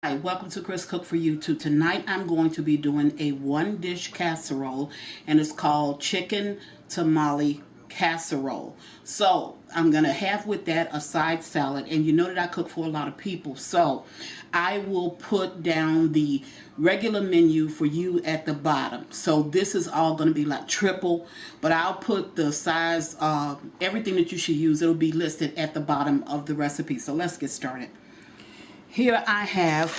Hi, welcome to Chris Cook for YouTube. Tonight I'm going to be doing a one dish casserole, and it's called chicken tamale casserole. So I'm going to have with that a side salad, and you know that I cook for a lot of people, so I will put down the regular menu for you at the bottom. So this is all going to be like triple, but I'll put the size of everything that you should use. It'll be listed at the bottom of the recipe. So let's get started. Here I have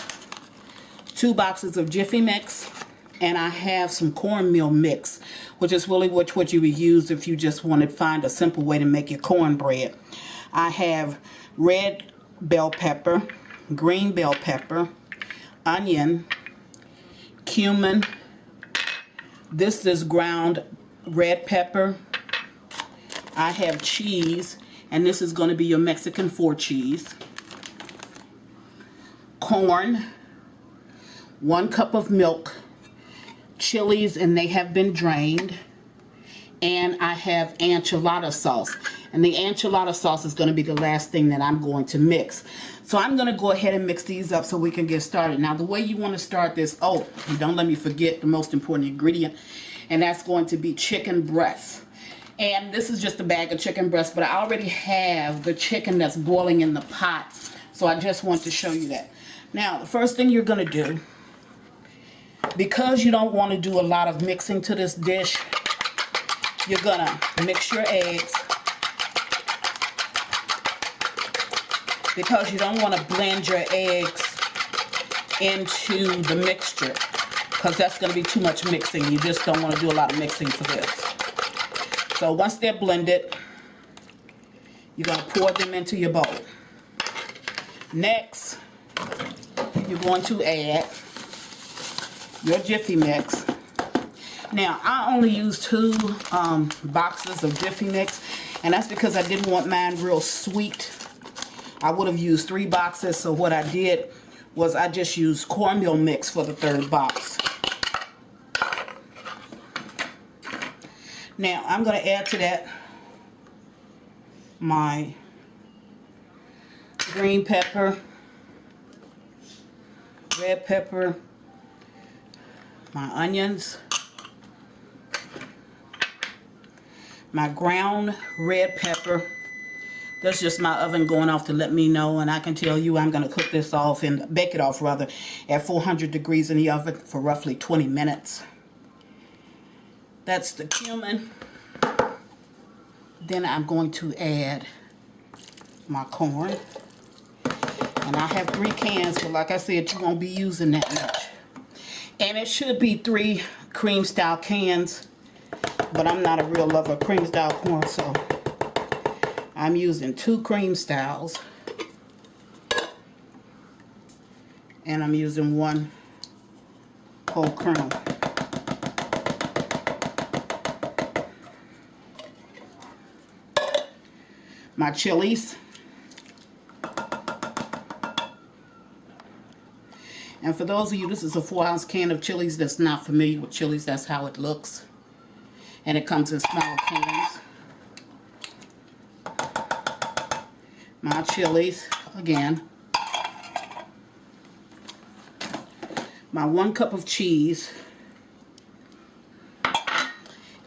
2 boxes of Jiffy Mix, and I have some cornmeal mix, which is really what you would use if you just want to find a simple way to make your cornbread. I have red bell pepper, green bell pepper, onion, cumin. This is ground red pepper. I have cheese, and this is going to be your Mexican 4 cheese. Corn, 1 cup of milk, chilies, and they have been drained, and I have enchilada sauce, and the enchilada sauce is going to be the last thing that I'm going to mix. So I'm going to go ahead and mix these up so we can get started. Now the way you want to start this, oh, don't let me forget the most important ingredient, and that's going to be chicken breast. And this is just a bag of chicken breast, but I already have the chicken that's boiling in the pot, so I just want to show you that. Now, the first thing you're going to do, because you don't want to do a lot of mixing to this dish, you're going to mix your eggs, because you don't want to blend your eggs into the mixture, because that's going to be too much mixing. You just don't want to do a lot of mixing for this. So once they're blended, you're going to pour them into your bowl. Next, you're going to add your Jiffy Mix. Now, I only use 2 boxes of Jiffy Mix, and that's because I didn't want mine real sweet. I would have used 3 boxes, so what I did was I just used cornmeal mix for the 3rd box. Now, I'm going to add to that my green pepper, red pepper, my onions, my ground red pepper. That's just my oven going off to let me know, and I can tell you I'm going to cook this off and bake it off rather at 400 degrees in the oven for roughly 20 minutes. That's the cumin. Then I'm going to add my corn. And I have 3 cans, but like I said, you won't be using that much. And it should be 3 cream style cans, but I'm not a real lover of cream style corn, so I'm using 2 cream styles. And I'm using 1 whole kernel. My chilies. And for those of you, this is a 4-ounce can of chilies that's not familiar with chilies. That's how it looks. And it comes in smaller cans. My chilies, again. My 1 cup of cheese.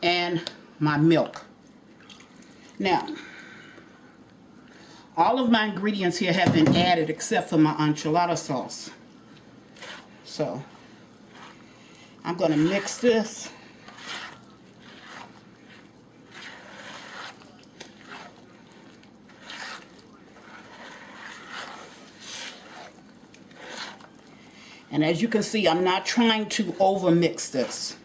And my milk. Now, all of my ingredients here have been added except for my enchilada sauce. So, I'm going to mix this. And as you can see, I'm not trying to over mix this.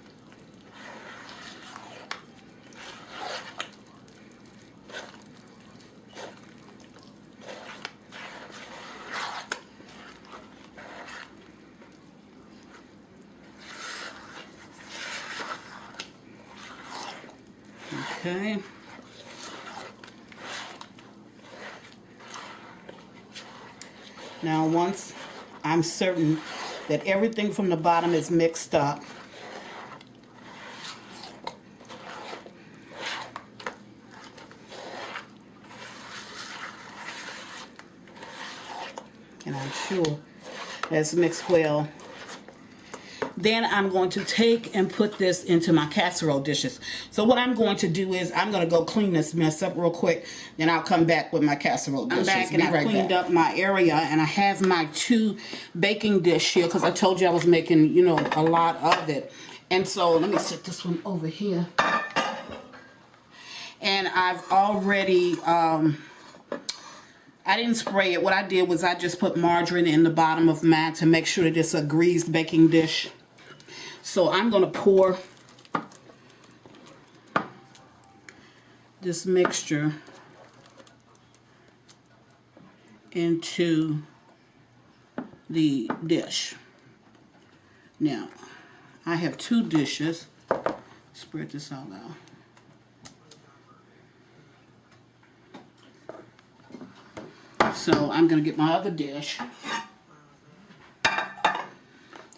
Okay. Now once I'm certain that everything from the bottom is mixed up, and I'm sure That's mixed well. Then I'm going to take and put this into my casserole dishes. So what I'm going to do is I'm going to go clean this mess up real quick. Then I'll come back with my casserole dishes. I'm back and I cleaned up my area, and I have my 2 baking dish here because I told you I was making, you know, a lot of it. And so let me set this one over here. And I've already, I didn't spray it. What I did was I just put margarine in the bottom of mine to make sure that it's a greased baking dish. So I'm going to pour this mixture into the dish. Now, I have 2 dishes. Spread this all out. So I'm going to get my other dish.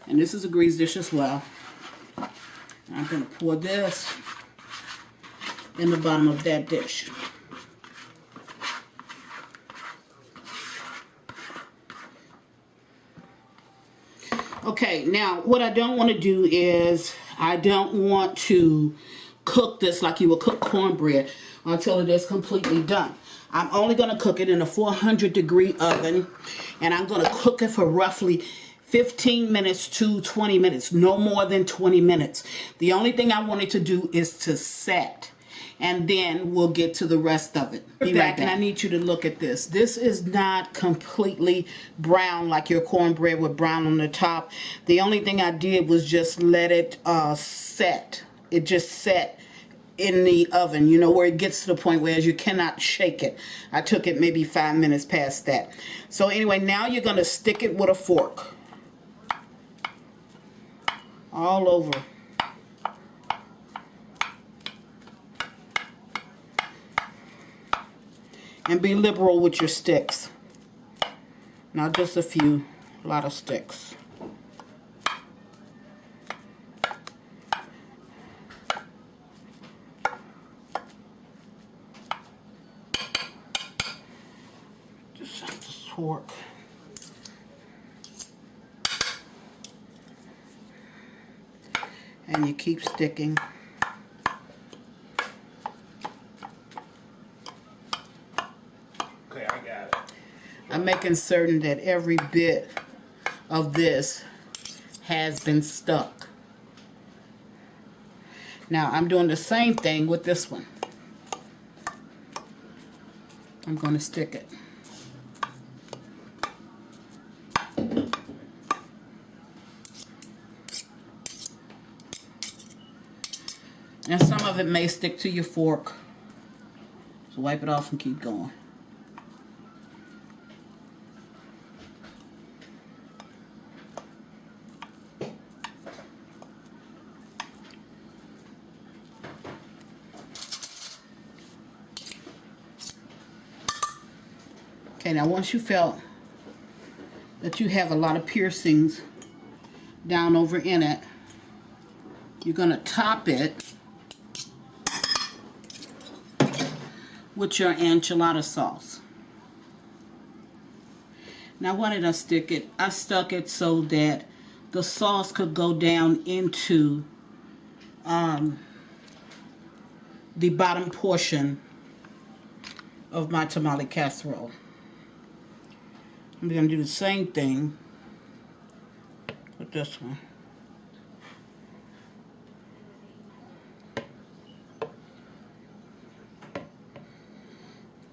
And this is a greased dish as well. I'm going to pour this in the bottom of that dish. Okay, now what I don't want to do is I don't want to cook this like you would cook cornbread until it is completely done. I'm only going to cook it in a 400-degree oven, and I'm going to cook it for roughly 15 minutes to 20 minutes, no more than 20 minutes. The only thing I wanted to do is to set, and then we'll get to the rest of it. Be right back. And I need you to look at this. This is not completely brown like your cornbread with brown on the top. The only thing I did was just let it set. It just set in the oven, you know, where it gets to the point where you cannot shake it. I took it maybe 5 minutes past that. So anyway, now you're going to stick it with a fork all over. And be liberal with your sticks. Not just a few, a lot of sticks. Just have to fork. And you keep sticking. Okay, I got it. I'm making certain that every bit of this has been stuck. Now I'm doing the same thing with this one. I'm going to stick it. And some of it may stick to your fork. So wipe it off and keep going. Okay, now once you felt that you have a lot of piercings down over in it, you're going to top it with your enchilada sauce. Now why did I stick it? I stuck it so that the sauce could go down into the bottom portion of my tamale casserole. I'm going to do the same thing with this one.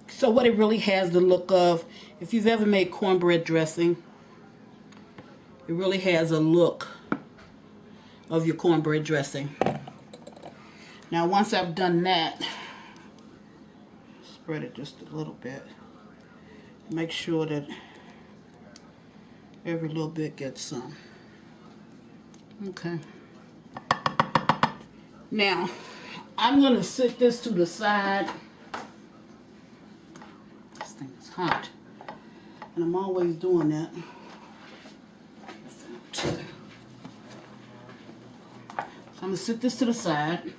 So what it really has the look of, if you've ever made cornbread dressing, it really has a look of your cornbread dressing. Now once I've done that, spread it just a little bit. Make sure that every little bit gets some. Okay. Now, I'm going to sit this to the side. This thing is hot. And I'm always doing that. So I'm going to sit this to the side.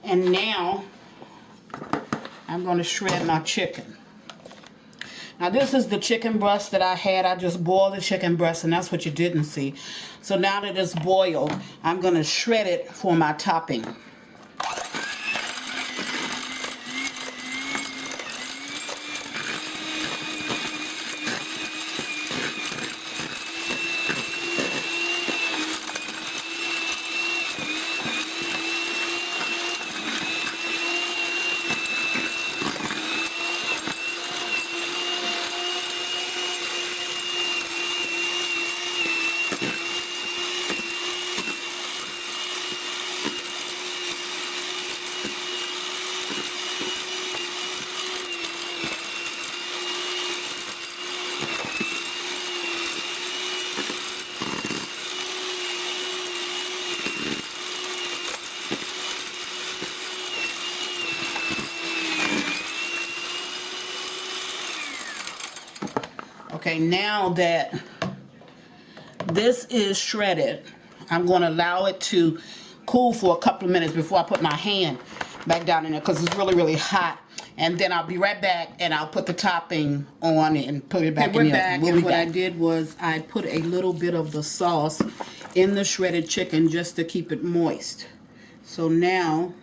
And now I'm going to shred my chicken. Now this is the chicken breast that I had. I just boiled the chicken breast, and that's what you didn't see. So now that it's boiled, I'm going to shred it for my topping. Okay, now that this is shredded, I'm going to allow it to cool for a couple of minutes before I put my hand back down in there, because it's really, really hot. And then I'll be right back, and I'll put the topping on and put it back in the oven. And what I did was I put a little bit of the sauce in the shredded chicken just to keep it moist. So now,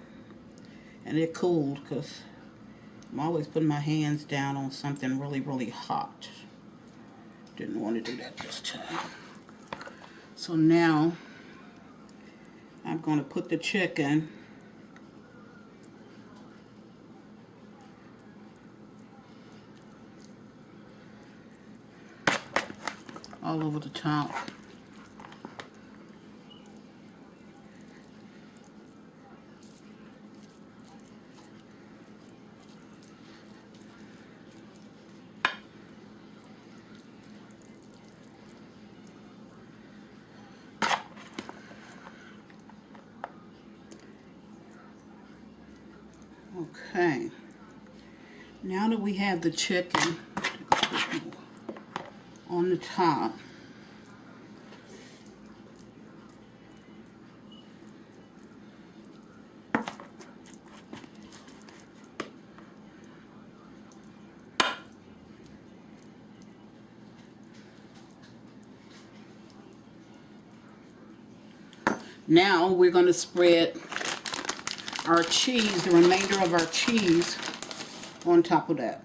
and it cooled, because I'm always putting my hands down on something really, really hot. Didn't want to do that this time. So now I'm going to put the chicken all over the top. Okay, now that we have the chicken on the top, now we're going to spread our cheese, the remainder of our cheese, on top of that.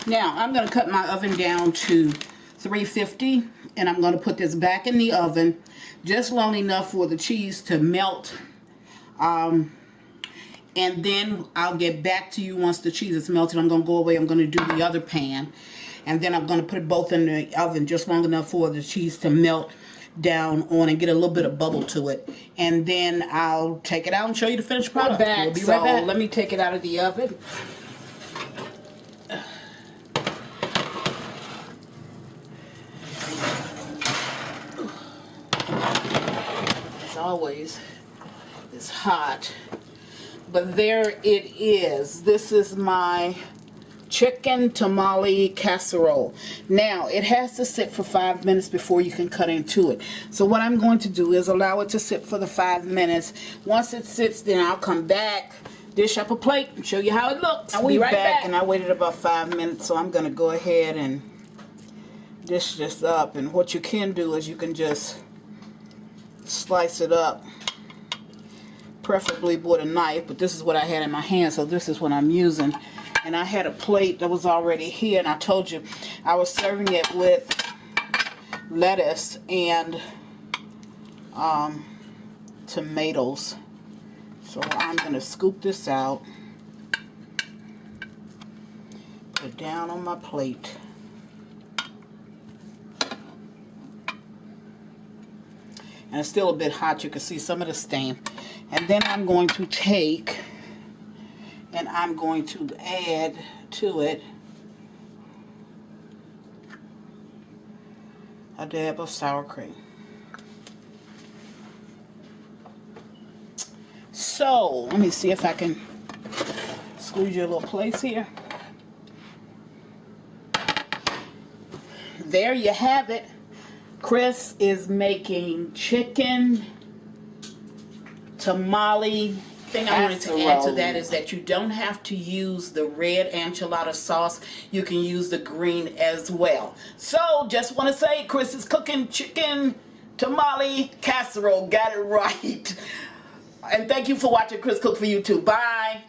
Now I'm going to cut my oven down to 350, and I'm going to put this back in the oven just long enough for the cheese to melt, and then I'll get back to you once the cheese is melted. I'm going to go away, I'm going to do the other pan, and then I'm going to put it both in the oven just long enough for the cheese to melt down on and get a little bit of bubble to it, and then I'll take it out and show you the finished product. We'll be right back. Let me take it out of the oven. Always is hot, but there it is. This is my chicken tamale casserole. Now it has to sit for 5 minutes before you can cut into it. So what I'm going to do is allow it to sit for the 5 minutes. Once it sits, then I'll come back, dish up a plate, and show you how it looks. I'll be right back. And I waited about 5 minutes, so I'm going to go ahead and dish this up. And what you can do is you can just slice it up, preferably with a knife, but this is what I had in my hand, so this is what I'm using. And I had a plate that was already here, and I told you I was serving it with lettuce and tomatoes. So I'm going to scoop this out, put it down on my plate. And it's still a bit hot. You can see some of the stain. And then I'm going to take and I'm going to add to it a dab of sour cream. So, let me see if I can squeeze you a little place here. There you have it. Chris is making chicken tamale. Thing I wanted to add to that is that you don't have to use the red enchilada sauce. You can use the green as well. So, just want to say, Chris is cooking chicken tamale casserole. Got it right. And thank you for watching Chris Cook for YouTube. Bye.